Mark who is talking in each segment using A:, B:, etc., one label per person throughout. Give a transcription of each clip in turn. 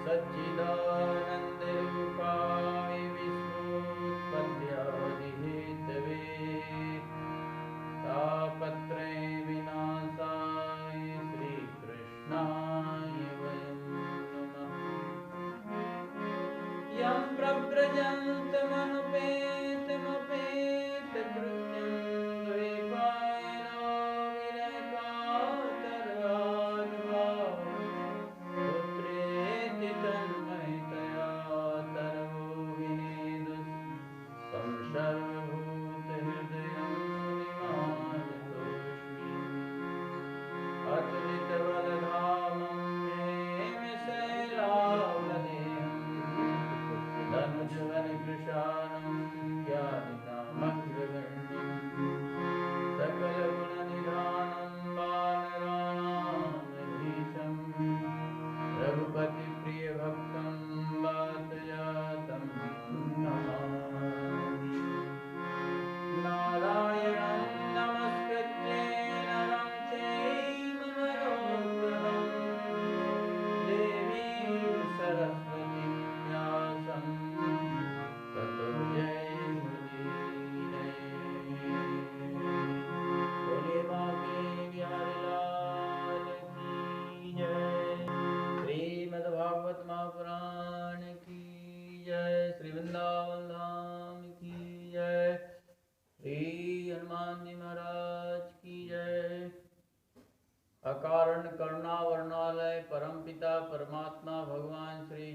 A: सच्चिदानंद रूपाय विश्वोत्पत्त्यादिहेतवे तापत्रय विनाशाय श्रीकृष्णाय वयं नमः। यं प्रव्रजन्तमनुपेतमपेतकृत्यं द्वैपायनो विरहकातरानुभावो पुत्रेति तन्मयतया तरवो विनेदुः तं सर्वभूतहृदयं मुनिमानतोऽस्मि। अतुलितबलधामं हेमशैलावदेहं धनुजवनकृशानं ज्ञानिनामग्रगण्यं सकलगुणनिधानं वानराणामधीशं रघुपतिप्रियभक्तं वातजातं नमामि। नारायणं नमस्कृत्य नरं चैव नरोत्तमं देवीं सरस्वतीं व्यासं ततो जयमुदीरये। बोले बांके बिहारी लाल की जय। श्रीमद्भागवत महापुराण की जय। श्री वृंदावन धाम की जय। श्री हनुमान जी महाराज की जय। अकारण करुणा वर्णालय परमपिता परमात्मा भगवान श्री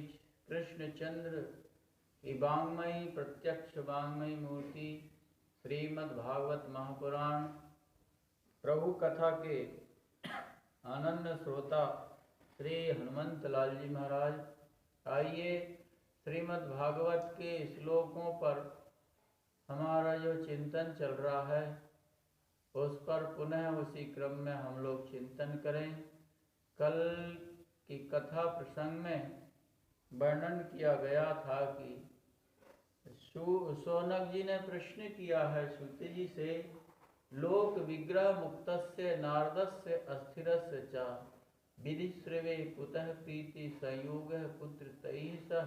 A: कृष्णचंद्र की वाङ्मयी प्रत्यक्ष वाङ्मयी मूर्ति श्रीमद्भागवत महापुराण प्रभु कथा के आनंद श्रोता श्री हनुमंत लाल जी महाराज, आइए श्रीमद्भागवत के श्लोकों पर हमारा जो चिंतन चल रहा है उस पर पुनः उसी क्रम में हम लोग चिंतन करें। कल की कथा प्रसंग में वर्णन किया गया था कि शौनक जी ने प्रश्न किया है सूत जी से, लोक विग्रह मुक्तस्य नारदस्य अस्थिरस्य च विधिश्रवे कुतः प्रीति संयोगः पुत्र तैः सह,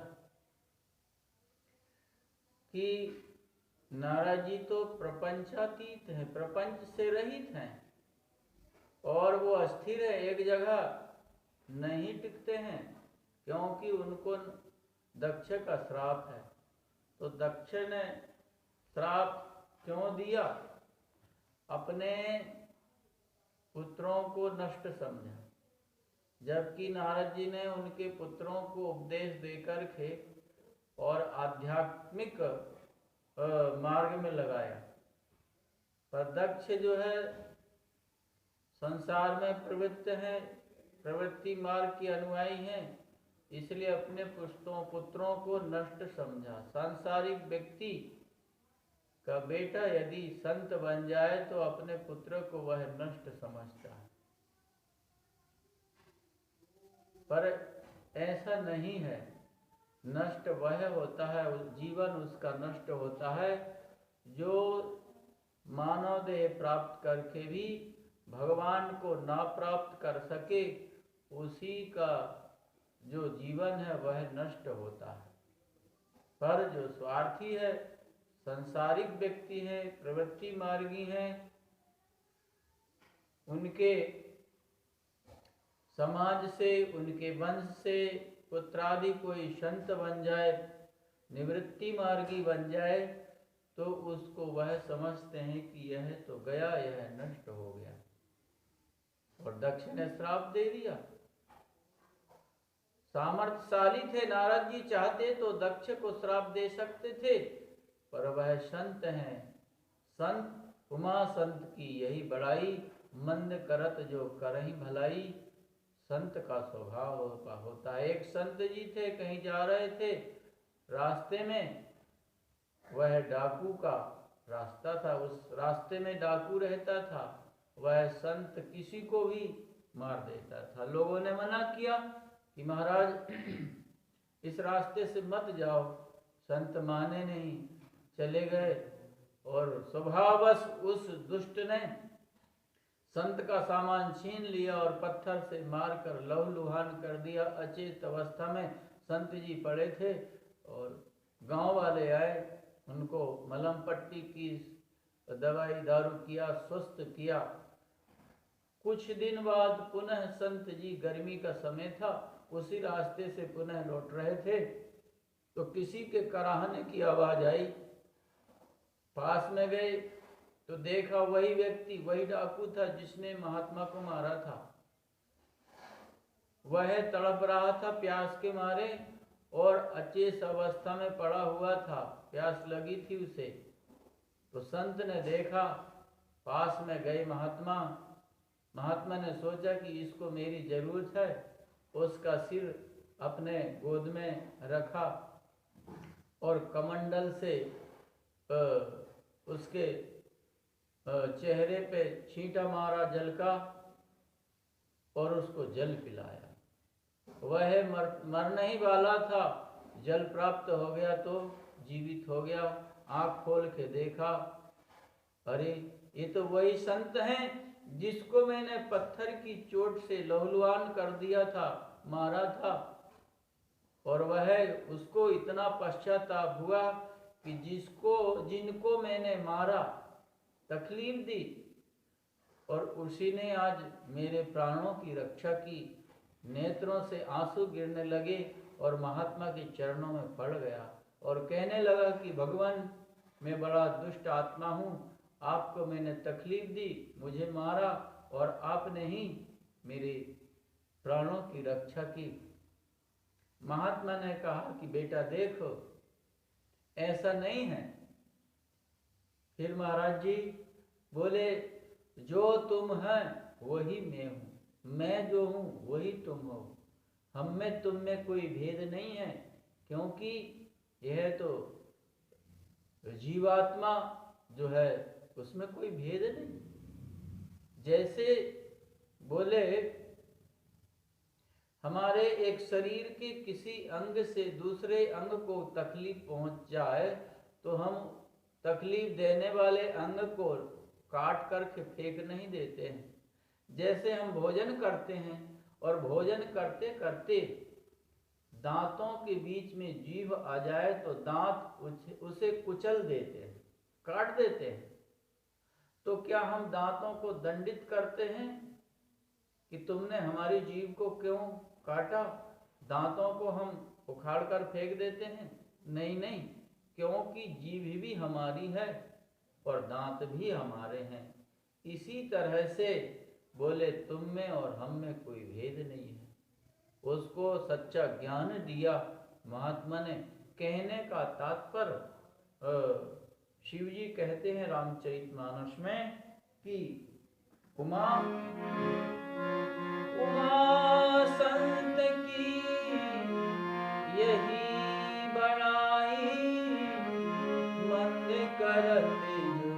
A: कि नारद जी तो प्रपंचातीत हैं, प्रपंच से रहित हैं और वो अस्थिर है, एक जगह नहीं टिकते हैं, क्योंकि उनको दक्ष का श्राप है। तो दक्ष ने श्राप क्यों दिया? अपने पुत्रों को नष्ट समझा, जबकि नारद जी ने उनके पुत्रों को उपदेश देकर के और आध्यात्मिक मार्ग में लगाया। पर दक्ष जो है संसार में प्रवृत्त हैं, प्रवृत्ति मार्ग के अनुयायी हैं, इसलिए अपने पुत्रों को नष्ट समझा। सांसारिक व्यक्ति का बेटा यदि संत बन जाए तो अपने पुत्र को वह नष्ट समझता है, पर ऐसा नहीं है। नष्ट वह होता है, जीवन उसका नष्ट होता है जो मानव देह प्राप्त करके भी भगवान को ना प्राप्त कर सके, उसी का जो जीवन है वह नष्ट होता है। पर जो स्वार्थी है, संसारिक व्यक्ति है, प्रवृत्ति मार्गी हैं, उनके समाज से, उनके वंश से पुत्रादि कोई संत बन जाए, निवृत्ति मार्गी बन जाए, तो उसको वह समझते हैं कि यह तो गया, यह नष्ट हो गया। और दक्ष ने श्राप दे दिया। सामर्थ्यशाली थे नारद जी, चाहते तो दक्ष को श्राप दे सकते थे, पर वह संत हैं। संत उमा संत की यही बड़ाई, मंद करत जो करहि भलाई, संत का स्वभाव होता है। एक संत जी थे, कहीं जा रहे थे, रास्ते में वह डाकू का रास्ता था, उस रास्ते में डाकू रहता था, वह संत किसी को भी मार देता था। लोगों ने मना किया कि महाराज इस रास्ते से मत जाओ, संत माने नहीं, चले गए। और स्वभावश उस दुष्ट ने संत का सामान छीन लिया और पत्थर से मारकर लहूलुहान कर दिया। अचेत अवस्था में संत जी पड़े थे और गांव वाले आए, उनको मलहम पट्टी की, दवाई दारू किया, स्वस्थ किया। कुछ दिन बाद पुनः संत जी, गर्मी का समय था, उसी रास्ते से पुनः लौट रहे थे तो किसी के कराहने की आवाज आई। पास में गए तो देखा वही व्यक्ति, वही डाकू था जिसने महात्मा को मारा था। वह तड़प रहा था प्यास के मारे और अचेत अवस्था में पड़ा हुआ था, प्यास लगी थी उसे। तो संत ने देखा, पास में गए महात्मा ने सोचा कि इसको मेरी जरूरत है, उसका सिर अपने गोद में रखा और कमंडल से उसके चेहरे पे छींटा मारा जल का और उसको जल पिलाया। वह मरने ही वाला था, जल प्राप्त हो गया तो जीवित हो गया। आंख खोल के देखा, अरे ये तो वही संत हैं जिसको मैंने पत्थर की चोट से लहूलुहान कर दिया था, मारा था। और वह उसको इतना पश्चाताप हुआ कि जिनको मैंने मारा, तकलीफ दी, और उसी ने आज मेरे प्राणों की रक्षा की। नेत्रों से आंसू गिरने लगे और महात्मा के चरणों में पड़ गया और कहने लगा कि भगवान, मैं बड़ा दुष्ट आत्मा हूँ, आपको मैंने तकलीफ दी, मुझे मारा और आपने ही मेरे प्राणों की रक्षा की। महात्मा ने कहा कि बेटा देखो, ऐसा नहीं है। फिर महाराज जी बोले, जो तुम हैं वही मैं हूँ, मैं जो हूँ वही तुम हो, हम में तुम में कोई भेद नहीं है, क्योंकि यह तो जीवात्मा जो है उसमें कोई भेद नहीं। जैसे बोले हमारे एक शरीर के किसी अंग से दूसरे अंग को तकलीफ पहुंच जाए तो हम तकलीफ देने वाले अंग को काट करके फेंक नहीं देते हैं। जैसे हम भोजन करते हैं और भोजन करते करते दांतों के बीच में जीभ आ जाए तो दांत उसे कुचल देते हैं, काट देते हैं। तो क्या हम दांतों को दंडित करते हैं कि तुमने हमारी जीभ को क्यों काटा? दांतों को हम उखाड़ कर फेंक देते हैं? नहीं नहीं, क्योंकि जीभ भी हमारी है और दांत भी हमारे हैं। इसी तरह से बोले तुम में और हम में कोई भेद नहीं है। उसको सच्चा ज्ञान दिया महात्मा ने। कहने का तात्पर्य शिव जी कहते हैं रामचरितमानस में कि उमा संत की यही बड़ाई, मंद करत जो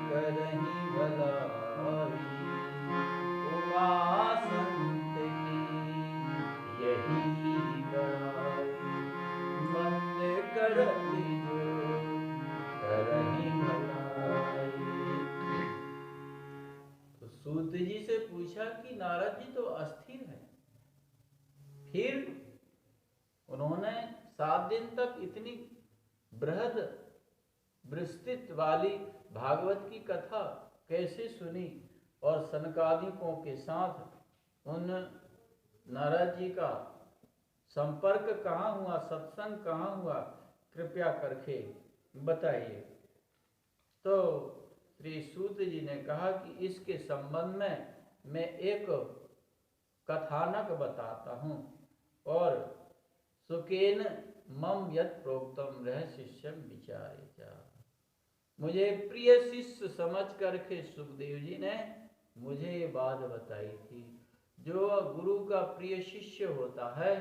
A: करहि भलाई। उमा संत की यही बड़ाई, मंद करत जो करहि भलाई। तो सूत जी से पूछा कि नारद जी तो अस्थिर है। फिर उन्होंने 7 दिन तक इतनी बृहद विस्तृत वाली भागवत की कथा कैसे सुनी और सनकादिकों के साथ उन नारद जी का संपर्क कहाँ हुआ, सत्संग कहाँ हुआ, कृपया करके बताइए। तो श्री सूत जी ने कहा कि इसके संबंध में मैं एक कथानक बताता हूँ और सुकेन मम यत् प्रोक्तम रह शिष्यम विचारे जा। मुझे प्रिय शिष्य समझ करके सुखदेव जी ने मुझे ये बात बताई थी। जो गुरु का प्रिय शिष्य होता है,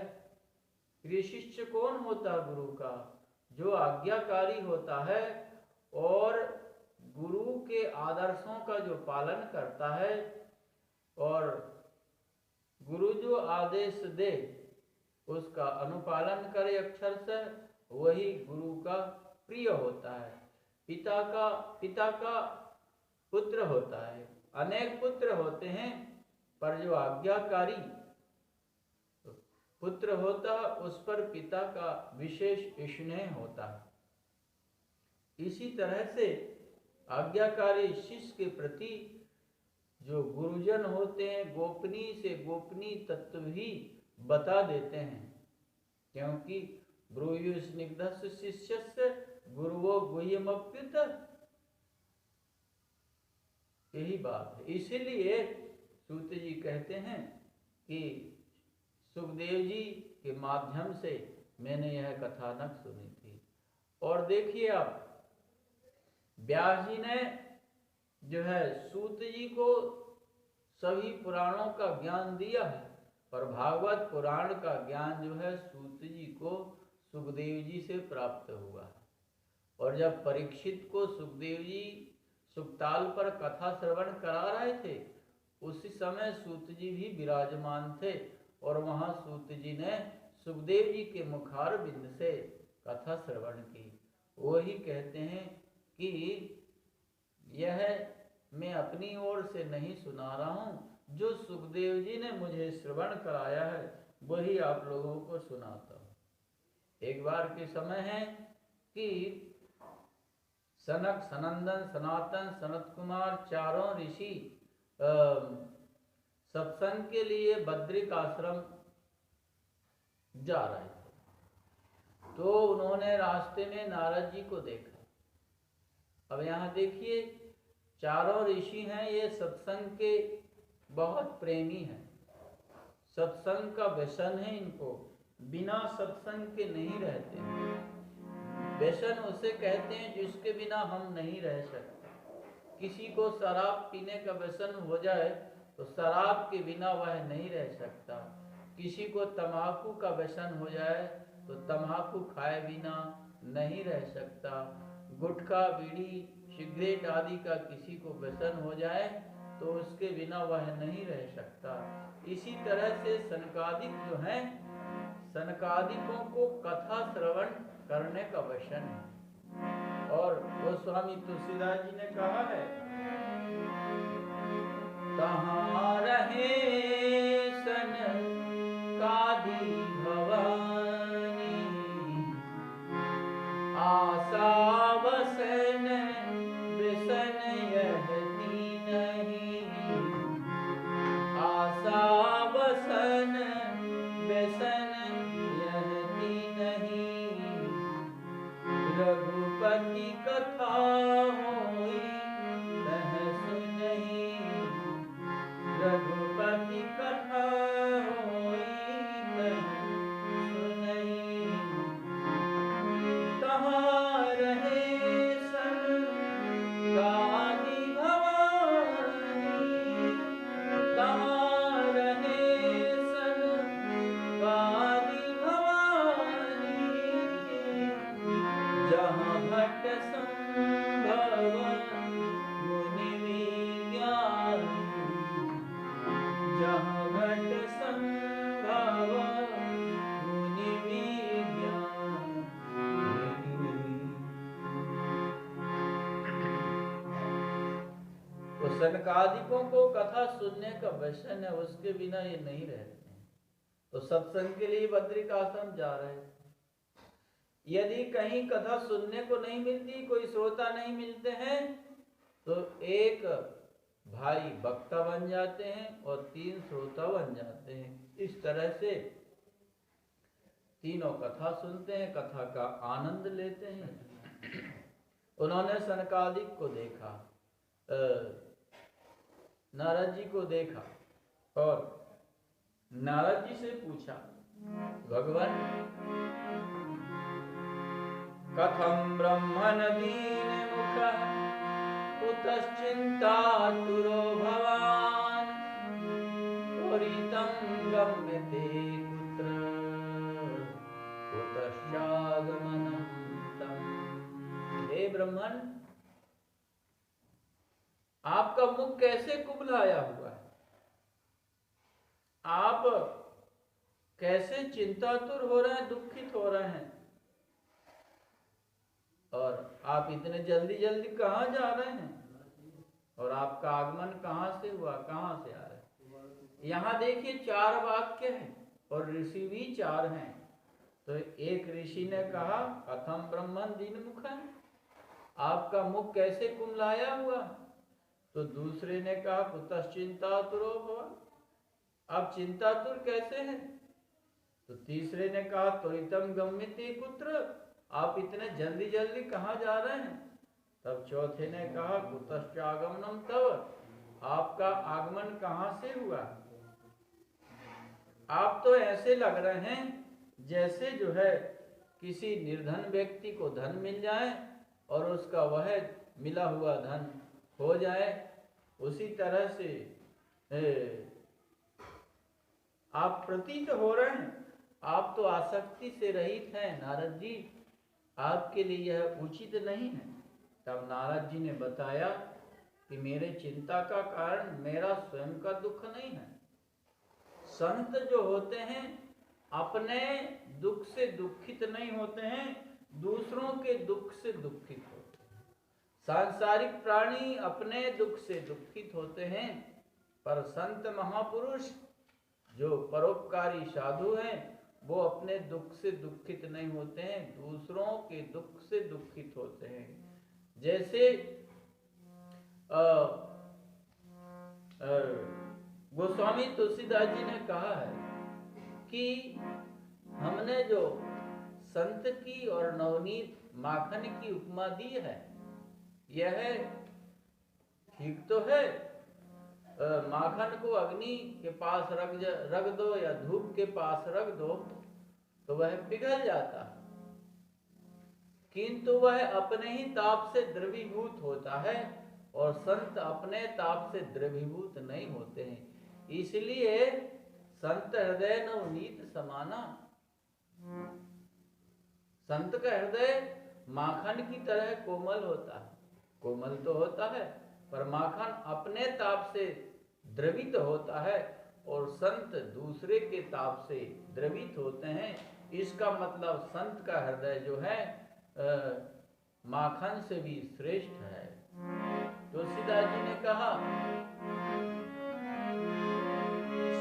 A: प्रिय शिष्य कौन होता है गुरु का? जो आज्ञाकारी होता है और गुरु के आदर्शों का जो पालन करता है और गुरु जो आदेश दे उसका अनुपालन करे अक्षर से, वही गुरु का प्रिय होता है। पिता का पुत्र होता है। अनेक पुत्र होते हैं, पर जो आज्ञाकारी पुत्र होता उस पर पिता का विशेष स्नेह होता है। इसी तरह से आज्ञाकारी शिष्य के प्रति जो गुरुजन होते हैं गोपनीय से गोपनीय तत्व ही बता देते हैं, क्योंकि ब्रूयु स्निग्धस्य शिष्यस्य गुरुवो गुह्यमप्युत, यही बात है। इसीलिए सूत जी कहते हैं कि सुखदेव जी के माध्यम से मैंने यह कथानक सुनी थी। और देखिए आप, व्यास जी ने जो है सूत जी को सभी पुराणों का ज्ञान दिया है, पर भागवत पुराण का ज्ञान जो है सूत जी को सुखदेव जी से प्राप्त हुआ है। और जब परीक्षित को सुखदेव जी सुखताल पर कथा श्रवण करा रहे थे, उसी समय सूत जी भी विराजमान थे और वहां सूत जी ने सुखदेव जी के मुखार बिंद से कथा श्रवण की। वही कहते हैं कि यह मैं अपनी ओर से नहीं सुना रहा हूँ, जो सुखदेव जी ने मुझे श्रवण कराया है वही आप लोगों को सुनाता हूँ। एक बार के समय है कि सनक, सनंदन, सनातन, सनत कुमार चारों ऋषि सत्संग के लिए बद्रिक आश्रम जा रहे थे, तो उन्होंने रास्ते में नारद जी को देखा। अब यहाँ देखिए, चारों ऋषि हैं, ये सत्संग के बहुत प्रेमी हैं, सत्संग का व्यसन है इनको, बिना सत्संग के नहीं रहते हैं। व्यसन उसे कहते हैं जिसके बिना हम नहीं रह सकते। किसी को शराब पीने का व्यसन हो जाए तो शराब के बिना वह नहीं रह सकता। किसी को तम्बाकू का व्यसन हो जाए तो तम्बाकू खाए बिना नहीं रह सकता। गुटखा, बीड़ी, सिगरेट आदि का किसी को व्यसन हो जाए तो उसके बिना वह नहीं रह सकता। इसी तरह से सनकादिक जो हैं, सनकादिकों को कथा श्रवण करने का व्यसन है। और गोस्वामी तुलसीदास जी ने कहा है, कहाँ रहे सनकादि भवानी, आशा वसन व्यसन यह नहीं, आशा वसन व्यसन यह नहीं, रघुपति कथा होई कह सुनहि, रघुपति कथा होई कह सुनहि, कहाँ रहे सनकादि भवानी, कहाँ रहे सनकादि भवानी, जहाँ भट्ट संभव मुनि विज्ञान, जहाँ भट्ट संभव मुनि विज्ञान। तो सनकादिकों को कथा सुनने का व्यसन है, उसके बिना ये नहीं रहते हैं। तो सत्संग के लिए बद्रिक आश्रम जा रहे हैं। यदि कहीं कथा सुनने को नहीं मिलती, कोई श्रोता नहीं मिलते हैं, तो एक भाई वक्ता बन जाते हैं और 3 श्रोता बन जाते हैं। इस तरह से तीनों कथा सुनते हैं, कथा का आनंद लेते हैं। उन्होंने सनकादिक को देखा, नारद जी को देखा और नारद जी से पूछा, भगवान कथम ब्रह्मण दीन मुख कुतश्चिन्तातुरो भवान, त्वरितं गम्यते कुत्र कुतश्चागमनं तम्। हे ब्रह्मण, आपका मुख कैसे कुबलाया हुआ है? आप कैसे चिंतातुर हो रहे हैं, दुखित हो रहे हैं? और आप इतने जल्दी जल्दी कहाँ जा रहे हैं? और आपका आगमन कहाँ से हुआ, कहाँ से आ रहे हैं? यहाँ देखिए 4 वाक्य हैं। और ऋषि भी 4 हैं। तो एक ऋषि ने कहा कथम ब्रह्मन दीन मुखन, आपका मुख कैसे कुमलाया हुआ। तो दूसरे ने कहा कुतश्चिंतातुरो भव, आप चिंतातुर कैसे हैं। तो तीसरे ने कहा त्वरितम गम्यते कुत्र, आप इतने जल्दी जल्दी कहाँ जा रहे हैं। तब चौथे ने कहा कुतश्चागमनम तव, आपका आगमन कहाँ से हुआ। आप तो ऐसे लग रहे हैं जैसे जो है किसी निर्धन व्यक्ति को धन मिल जाए और उसका वह मिला हुआ धन हो जाए, उसी तरह से आप प्रतीत हो रहे हैं। आप तो आसक्ति से रहित हैं नारद जी, आपके लिए यह उचित नहीं है। तब नारद जी ने बताया कि मेरे चिंता का कारण मेरा स्वयं का दुख नहीं है। संत जो होते हैं अपने दुख से दुखित नहीं होते हैं, दूसरों के दुख से दुखित होते हैं। सांसारिक प्राणी अपने दुख से दुखित होते हैं, पर संत महापुरुष जो परोपकारी साधु हैं वो अपने दुख से दुखित नहीं होते हैं, दूसरों के दुख से दुखित होते हैं। जैसे गोस्वामी तुलसीदास जी ने कहा है कि हमने जो संत की और नवनीत माखन की उपमा दी है, यह ठीक तो है। माखन को अग्नि के पास रख दो या धूप के पास रख दो तो वह पिघल जाता है, किंतु वह अपने ही ताप से द्रवीभूत होता है और संत अपने ताप से द्रवीभूत नहीं होते हैं। इसलिए संत हृदय नवनीत समाना, संत का हृदय माखन की तरह कोमल होता है। कोमल तो होता है पर माखन अपने ताप से द्रवित होता है और संत दूसरे के ताप से द्रवित होते हैं। इसका मतलब संत का हृदय जो है माखन से भी श्रेष्ठ है। तुलसीदास जी ने कहा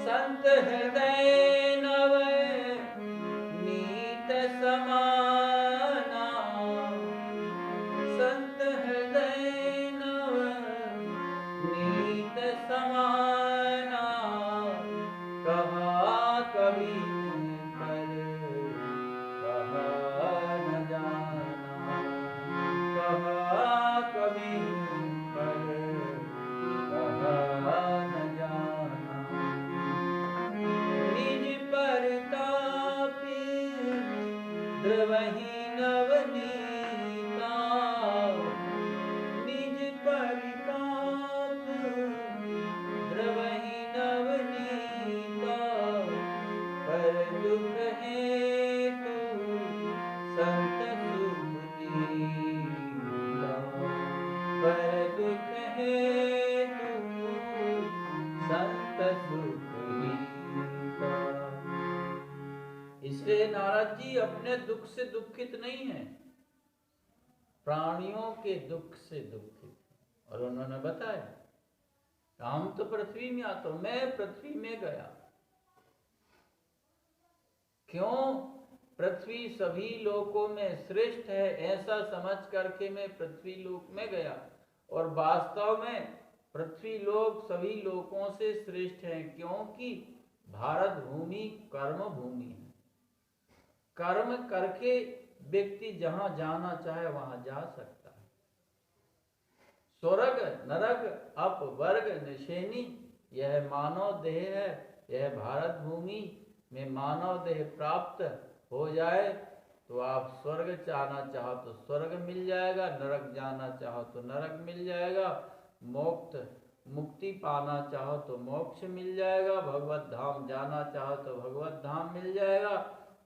A: संत हृदय नवनीत समाना, संत हृदय नवनीत समाना, कहा कभी पर कहा न जाना, कहा कभी पर कहा न जाना। निज परतापी द्रवहि नवनीता, निज परिताप द्रवहि नवनीता, पर दुख हेतु संत सुख दीता, पर दुख हेतु संत सुख दीता। इसलिए नारद जी अपने दुख से दुखित नहीं हैं, प्राणियों के दुख से दुखित। और उन्होंने बताया हम तो पृथ्वी में आता हूं, मैं पृथ्वी में गया। क्यों? पृथ्वी सभी लोकों में श्रेष्ठ है ऐसा समझ करके मैं पृथ्वी लोक में गया, और वास्तव में पृथ्वी लोक सभी लोकों से श्रेष्ठ है, क्योंकि भारत भूमि कर्म भूमि है। कर्म करके व्यक्ति जहां जाना चाहे वहां जा सकता है। स्वर्ग नरक अपवर्ग निशेनी, यह मानव देह है। यह भारत भूमि में मानव देह प्राप्त हो जाए तो आप स्वर्ग जाना चाहो तो स्वर्ग मिल जाएगा, नरक जाना चाहो तो नरक मिल जाएगा, मुक्ति पाना चाहो तो मोक्ष मिल जाएगा, भगवत धाम जाना चाहो तो भगवत धाम मिल जाएगा,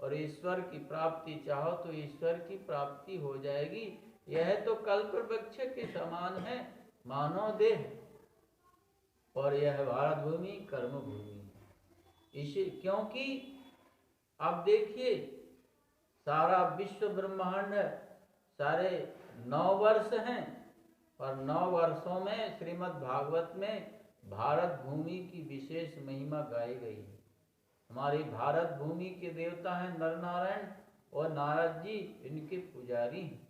A: और ईश्वर की प्राप्ति चाहो तो ईश्वर की प्राप्ति हो जाएगी। यह तो कल्प वृक्ष के समान है मानव देह, और यह भारत भूमि कर्म भूमि है। इसी क्योंकि आप देखिए सारा विश्व ब्रह्मांड सारे 9 वर्ष हैं, और 9 वर्षों में श्रीमद् भागवत में भारत भूमि की विशेष महिमा गाई गई है। हमारी भारत भूमि के देवता हैं नर नारायण, और नारद जी इनके पुजारी हैं।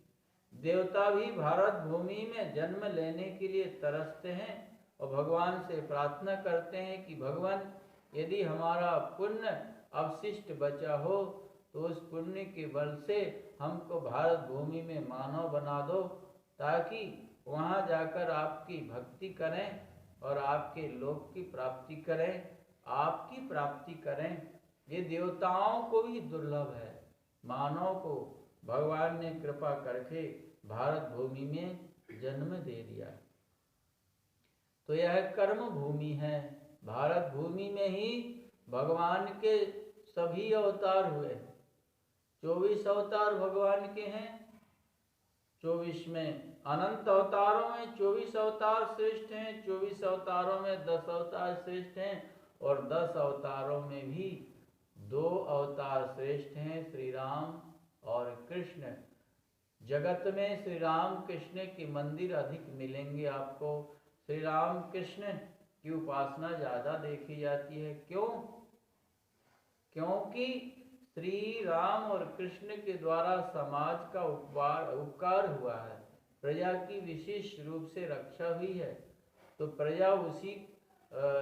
A: देवता भी भारत भूमि में जन्म लेने के लिए तरसते हैं और भगवान से प्रार्थना करते हैं कि भगवान, यदि हमारा पुण्य अवशिष्ट बचा हो तो उस पुण्य के बल से हमको भारत भूमि में मानव बना दो, ताकि वहाँ जाकर आपकी भक्ति करें और आपके लोक की प्राप्ति करें, आपकी प्राप्ति करें। ये देवताओं को भी दुर्लभ है, मानव को भगवान ने कृपा करके भारत भूमि में जन्म दे दिया। तो यह कर्म भूमि है। भारत भूमि में ही भगवान के सभी अवतार हुए। 24 अवतार भगवान के हैं। 24 में अनंत अवतारों में 24 अवतार श्रेष्ठ हैं, 24 अवतारों में 10 अवतार श्रेष्ठ हैं, और 10 अवतारों में भी 2 अवतार श्रेष्ठ हैं, श्री राम और कृष्ण। जगत में श्री राम कृष्ण के मंदिर अधिक मिलेंगे आपको। श्री राम कृष्ण की उपासना ज़्यादा देखी जाती है। क्यों? क्योंकि श्री राम और कृष्ण के द्वारा समाज का उपकार हुआ है, प्रजा की विशेष रूप से रक्षा हुई है। तो प्रजा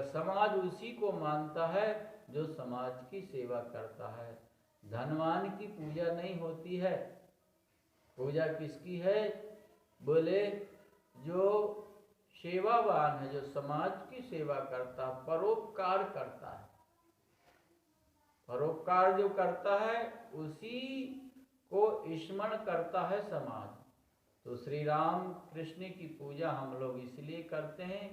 A: समाज उसी को मानता है जो समाज की सेवा करता है। धनवान की पूजा नहीं होती है। पूजा किसकी है? बोले जो सेवावान है, जो समाज की सेवा करता, परोपकार करता है। परोपकार जो करता है उसी को स्मरण करता है समाज। तो श्री राम कृष्ण की पूजा हम लोग इसलिए करते हैं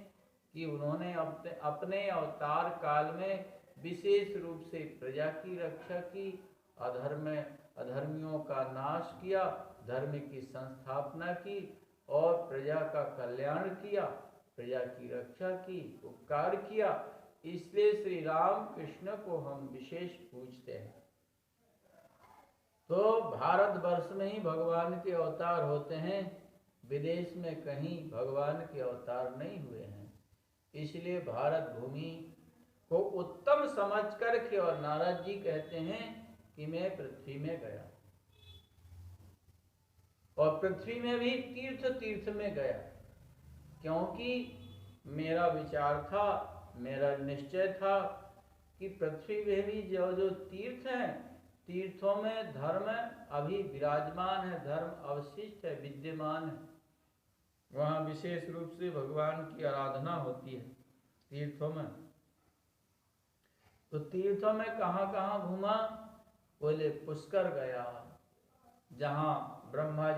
A: कि उन्होंने अपने अवतार काल में विशेष रूप से प्रजा की रक्षा की, अधर्मियों का नाश किया, धर्म की संस्थापना की और प्रजा का कल्याण किया, प्रजा की रक्षा की, उपकार किया। इसलिए श्री राम कृष्ण को हम विशेष पूजते हैं। तो भारतवर्ष में ही भगवान के अवतार होते हैं, विदेश में कहीं भगवान के अवतार नहीं हुए हैं। इसलिए भारत भूमि को उत्तम समझ करके, और नारद जी कहते हैं कि मैं पृथ्वी में गया, और पृथ्वी में भी तीर्थ में गया, क्योंकि मेरा विचार था, मेरा निश्चय था कि पृथ्वी में भी जो जो तीर्थ हैं, तीर्थों में धर्म अभी विराजमान है, धर्म अवशिष्ट है, विद्यमान है। वहाँ विशेष रूप से भगवान की आराधना होती है तीर्थों में। तो तीर्थों में कहाँ कहाँ घूमा? बोले पुष्कर गया, जहाँ ब्रह्मा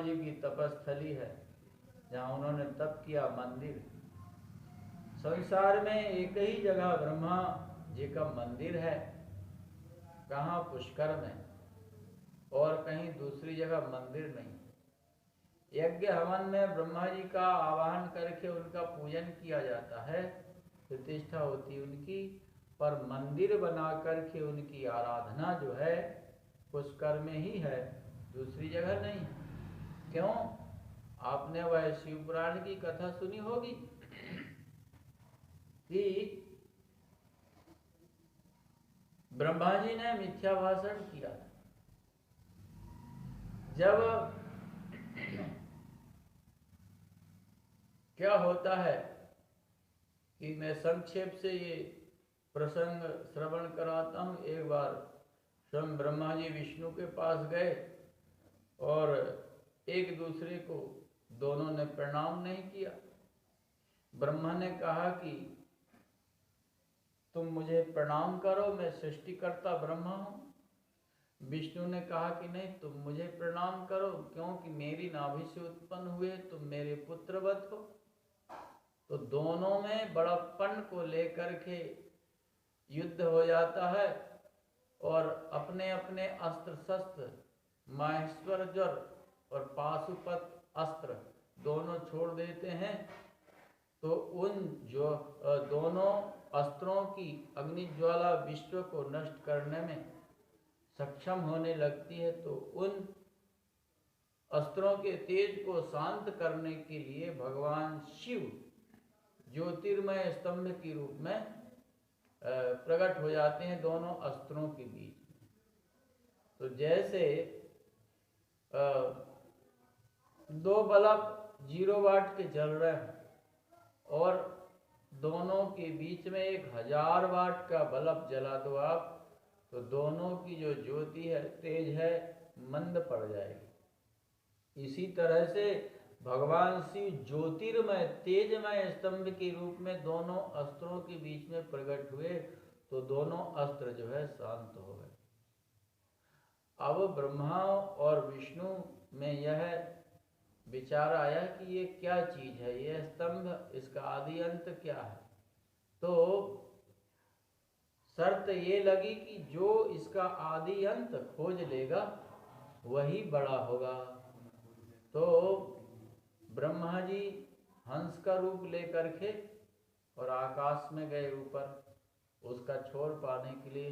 A: जी की तपस्थली है, जहाँ उन्होंने तप किया, मंदिर। संसार में एक ही जगह ब्रह्मा जी का मंदिर है, कहाँ? पुष्कर में, और कहीं दूसरी जगह मंदिर नहीं। यज्ञ हवन में ब्रह्मा जी का आवाहन करके उनका पूजन किया जाता है, प्रतिष्ठा होती उनकी, पर मंदिर बना करके उनकी आराधना जो है पुष्कर में ही है, दूसरी जगह नहीं। क्यों? आपने वह शिव पुराण की कथा सुनी होगी कि ब्रह्मा जी ने मिथ्या भाषण किया। जब क्या होता है कि मैं संक्षेप से ये प्रसंग श्रवण कराता हूँ। एक बार स्वयं ब्रह्मा जी विष्णु के पास गए और एक दूसरे को दोनों ने प्रणाम नहीं किया। ब्रह्मा ने कहा कि तुम मुझे प्रणाम करो, मैं सृष्टिकर्ता ब्रह्मा हूँ। विष्णु ने कहा कि नहीं, तुम मुझे प्रणाम करो, क्योंकि मेरी नाभि से उत्पन्न हुए, तुम मेरे पुत्रवत हो। तो दोनों में बड़प्पन को लेकर के युद्ध हो जाता है और अपने अपने अस्त्र शस्त्र, माहेश्वरज्वर और पाशुपत अस्त्र दोनों छोड़ देते हैं। तो उन जो दोनों अस्त्रों की अग्निज्वाला विश्व को नष्ट करने में सक्षम होने लगती है। तो उन अस्त्रों के तेज को शांत करने के लिए भगवान शिव ज्योतिर्मय स्तंभ के रूप में प्रकट हो जाते हैं दोनों अस्त्रों के बीच में। तो जैसे 2 बल्ब 0 वाट के जल रहे हैं और दोनों के बीच में 1000 वाट का बल्ब जला दो आप, तो दोनों की जो ज्योति है, तेज है, मंद पड़ जाएगी। इसी तरह से भगवान शिव ज्योतिर्मय तेजमय स्तंभ के रूप में दोनों अस्त्रों के बीच में प्रकट हुए, तो दोनों अस्त्र जो है शांत हो गए। अब ब्रह्मा और विष्णु में यह विचार आया कि ये क्या चीज है, ये स्तंभ, इसका आदि अंत क्या है। तो शर्त ये लगी कि जो इसका आदि अंत खोज लेगा वही बड़ा होगा। तो ब्रह्मा जी हंस का रूप लेकर के और आकाश में गए ऊपर, उसका छोर पाने के लिए,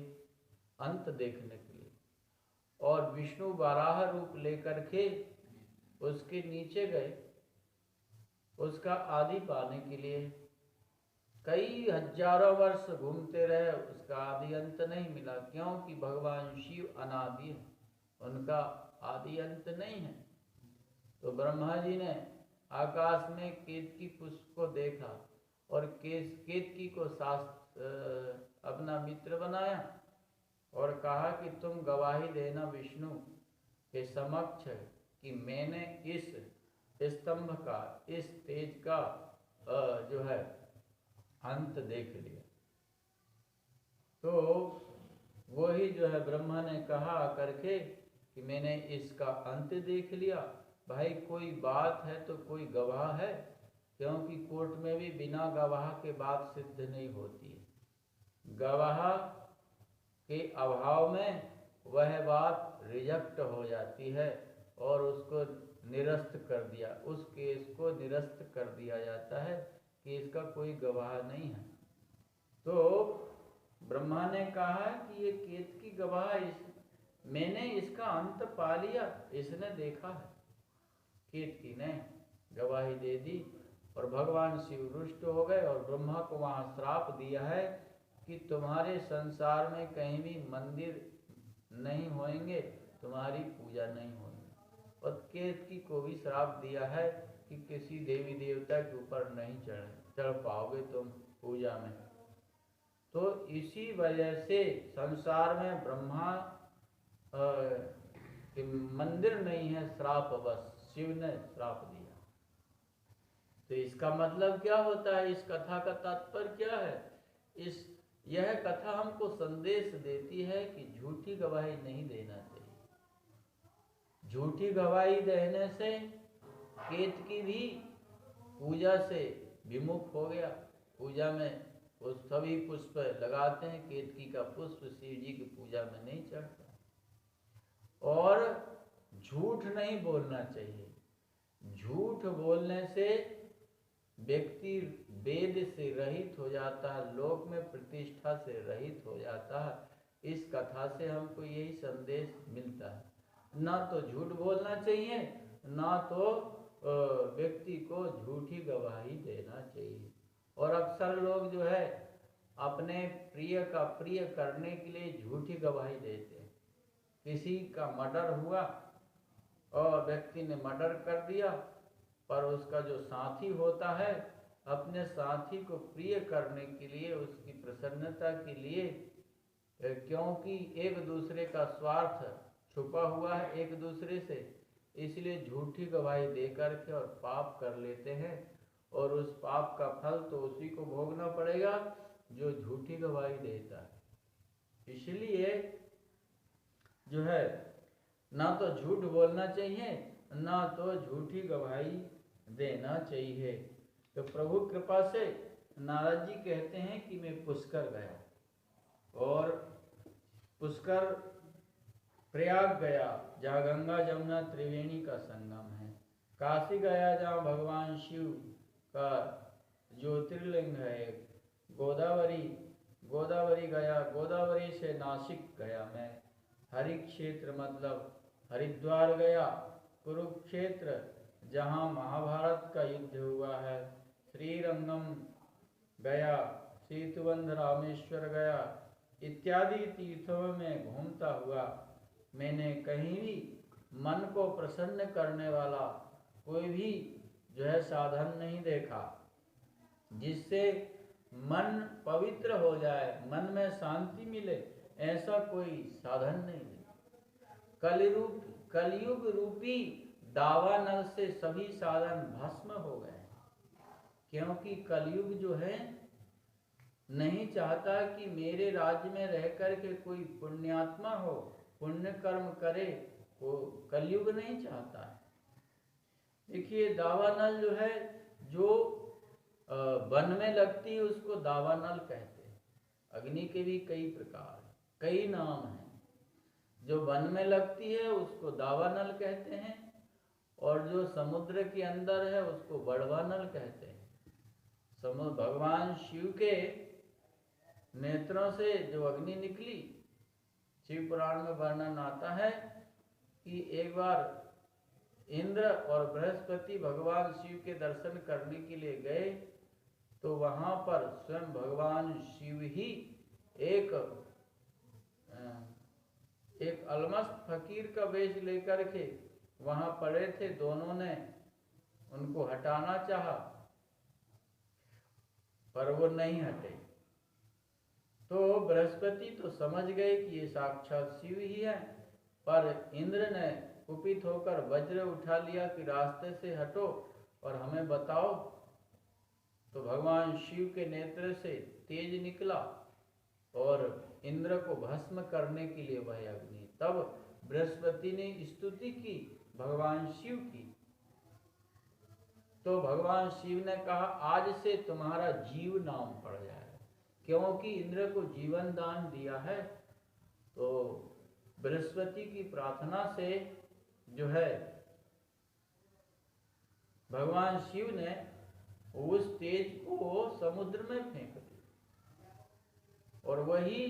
A: अंत देखने के लिए, और विष्णु वाराह रूप लेकर के उसके नीचे गए, उसका आदि पाने के लिए। कई हजारों वर्ष घूमते रहे, उसका आदि अंत नहीं मिला, क्योंकि भगवान शिव अनादि है, उनका आदि अंत नहीं है। तो ब्रह्मा जी ने आकाश में केतकी पुष्प को देखा और केतकी को अपना मित्र बनाया और कहा कि तुम गवाही देना विष्णु के समक्ष कि मैंने इस स्तंभ का, इस तेज का जो है अंत देख लिया। तो वही जो है ब्रह्मा ने कहा करके कि मैंने इसका अंत देख लिया। भाई कोई बात है तो कोई गवाह है, क्योंकि कोर्ट में भी बिना गवाह के बात सिद्ध नहीं होती है। गवाह के अभाव में वह बात रिजेक्ट हो जाती है और उसको निरस्त कर दिया, उस केस को निरस्त कर दिया जाता है कि इसका कोई गवाह नहीं है। तो ब्रह्मा ने कहा कि ये केतकी गवाह, मैंने इसका अंत पा लिया, इसने देखा है। केतकी ने गवाही दे दी और भगवान शिव रुष्ट हो गए और ब्रह्मा को वहां श्राप दिया है कि तुम्हारे संसार में कहीं भी मंदिर नहीं होंगे, तुम्हारी पूजा नहीं होगी। और केतकी को भी श्राप दिया है कि किसी देवी देवता के ऊपर नहीं चढ़ पाओगे तुम पूजा में। तो इसी वजह से संसार में ब्रह्मा मंदिर नहीं है, श्राप बस शिव ने श्राप दिया। तो इसका मतलब क्या होता है, इस कथा का तात्पर्य क्या है? यह कथा हमको संदेश देती है कि झूठी गवाही नहीं देना चाहिए। झूठी गवाही देने से केतकी भी पूजा से विमुख हो गया। पूजा में वो सभी पुष्प लगाते हैं, केतकी का पुष्प शिव जी की पूजा में नहीं चढ़ता। और झूठ नहीं बोलना चाहिए। झूठ बोलने से व्यक्ति वेद से रहित हो जाता है, लोक में प्रतिष्ठा से रहित हो जाता है। इस कथा से हमको यही संदेश मिलता है। ना तो झूठ बोलना चाहिए, ना तो व्यक्ति को झूठी गवाही देना चाहिए। और अक्सर लोग जो है अपने प्रिय का प्रिय करने के लिए झूठी गवाही देते हैं। किसी का मर्डर हुआ और व्यक्ति ने मर्डर कर दिया, पर उसका जो साथी होता है अपने साथी को प्रिय करने के लिए, उसकी प्रसन्नता के लिए, क्योंकि एक दूसरे का स्वार्थ छुपा हुआ है एक दूसरे से, इसलिए झूठी गवाही दे करके और पाप कर लेते हैं। और उस पाप का फल तो उसी को भोगना पड़ेगा जो झूठी गवाही देता है। इसलिए जो है ना तो झूठ बोलना चाहिए, ना तो झूठी गवाही देना चाहिए। तो प्रभु कृपा से नारद जी कहते हैं कि मैं पुष्कर गया, और पुष्कर प्रयाग गया जहाँ गंगा जमुना त्रिवेणी का संगम है। काशी गया जहाँ भगवान शिव का ज्योतिर्लिंग है। गोदावरी गया, गोदावरी से नासिक गया मैं। हरि क्षेत्र मतलब हरिद्वार गया। कुरुक्षेत्र जहाँ महाभारत का युद्ध हुआ है। श्रीरंगम गया, सेतुबंध रामेश्वर गया, इत्यादि तीर्थों में घूमता हुआ मैंने कहीं भी मन को प्रसन्न करने वाला कोई भी जो है साधन नहीं देखा, जिससे मन पवित्र हो जाए, मन में शांति मिले, ऐसा कोई साधन नहीं है। कलयुग रूपी दावानल से सभी साधन भस्म हो गए, क्योंकि कलयुग जो है नहीं चाहता कि मेरे राज्य में रह कर के कोई पुण्यात्मा हो, पुण्य कर्म करे, वो कलयुग नहीं चाहता है। देखिए दावानल जो है, जो वन में लगती है उसको दावानल कहते हैं। अग्नि के भी कई प्रकार, कई नाम हैं। जो वन में लगती है उसको दावानल कहते हैं, और जो समुद्र के अंदर है उसको बड़वानल कहते हैं। भगवान शिव के नेत्रों से जो अग्नि निकली, शिव पुराण में वर्णन आता है कि एक बार इंद्र और बृहस्पति भगवान शिव के दर्शन करने के लिए गए, तो वहां पर स्वयं भगवान शिव ही एक अलमस्त फकीर का वेश लेकर के वहां पड़े थे। दोनों ने उनको हटाना चाहा, पर वो नहीं हटे। तो बृहस्पति तो समझ गए कि ये साक्षात शिव ही है, पर इंद्र ने कुपित होकर वज्र उठा लिया कि रास्ते से हटो और हमें बताओ। तो भगवान शिव के नेत्र से तेज निकला और इंद्र को भस्म करने के लिए वह अग्नि। तब बृहस्पति ने स्तुति की भगवान शिव की। तो भगवान शिव ने कहा, आज से तुम्हारा जीव नाम पड़ जाएगा, क्योंकि इंद्र को जीवन दान दिया है। तो बृहस्पति की प्रार्थना से जो है भगवान शिव ने उस तेज को समुद्र में फेंक दिया, और वही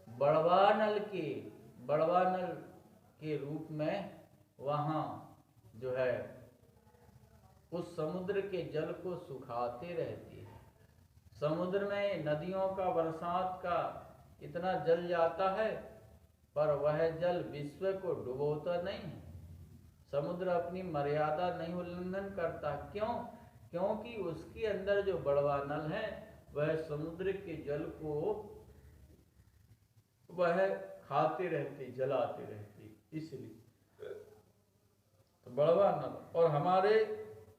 A: बड़वानल के रूप में वहां जो है उस समुद्र के जल को सुखाते रहती है। समुद्र में नदियों का, बरसात का इतना जल जाता है, पर वह जल विश्व को डुबोता नहीं है। समुद्र अपनी मर्यादा नहीं उल्लंघन करता। क्यों? क्योंकि उसके अंदर जो बड़वानल है वह समुद्र के जल को वह खाते रहते, जलाते रहते, इसलिए तो बड़वानल। और हमारे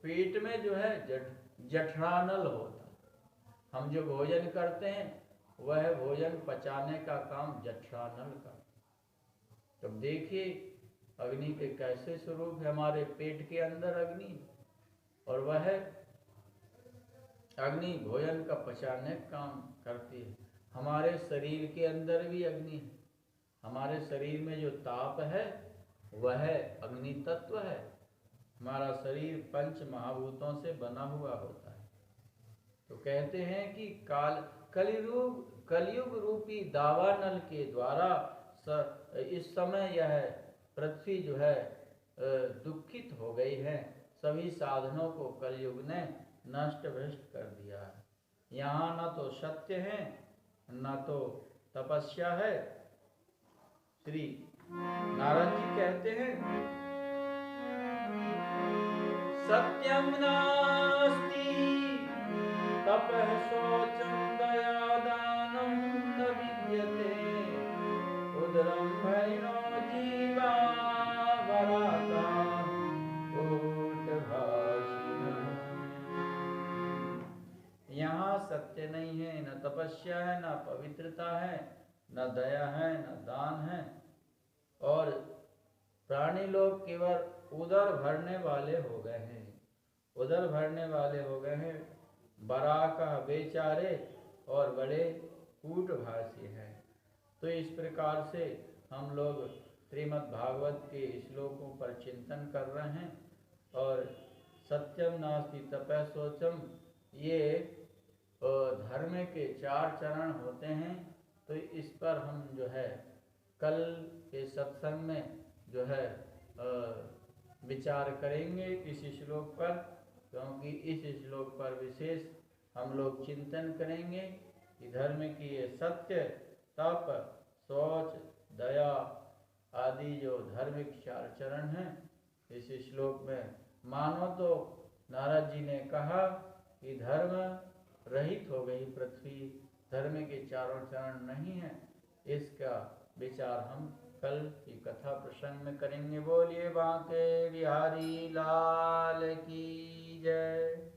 A: पेट में जो है जठरानल होता है। हम जो भोजन करते हैं वह भोजन पचाने का काम जठरानल का। तब देखिए अग्नि के कैसे स्वरूप है। हमारे पेट के अंदर अग्नि, और वह अग्नि भोजन का पचाने का काम करती है। हमारे शरीर के अंदर भी अग्नि है। हमारे शरीर में जो ताप है वह अग्नि तत्व है। हमारा शरीर पंच महाभूतों से बना हुआ होता है। तो कहते हैं कि कलयुग रूपी दावानल के द्वारा इस समय यह पृथ्वी जो है दुखित हो गई है। सभी साधनों को कलयुग ने नष्ट भ्रष्ट कर दिया है। यहाँ न तो सत्य है न तो तपस्या है। श्री नारद जी कहते हैं, सत्यम नास्ति तपः शौचम दया दानम न विद्यते उदरम भैनो जीवा वराता कूटभाषिणः। यहाँ सत्य नहीं है, न तपस्या है, न पवित्रता है, न दया है, न दान है, और प्राणी लोग केवल उदर भरने वाले हो गए हैं। उदर भरने वाले हो गए हैं, बराका बेचारे और बड़े कूटभाषी हैं। तो इस प्रकार से हम लोग श्रीमद् भागवत के श्लोकों पर चिंतन कर रहे हैं। और सत्यम नास्ति तपः शौचम, ये धर्म के 4 चरण होते हैं। तो इस पर हम जो है कल के सत्संग में जो है विचार करेंगे इस श्लोक पर, क्योंकि इस श्लोक पर विशेष हम लोग चिंतन करेंगे कि धर्म की ये सत्य, तप, शौच, दया आदि जो धार्मिक 4 चरण हैं, इस श्लोक में मानो तो नारद जी ने कहा कि धर्म रहित हो गई पृथ्वी, धर्म के 4 चरण नहीं है। इसका विचार हम कल की कथा प्रसंग में करेंगे। बोलिए बांके बिहारी लाल की जय।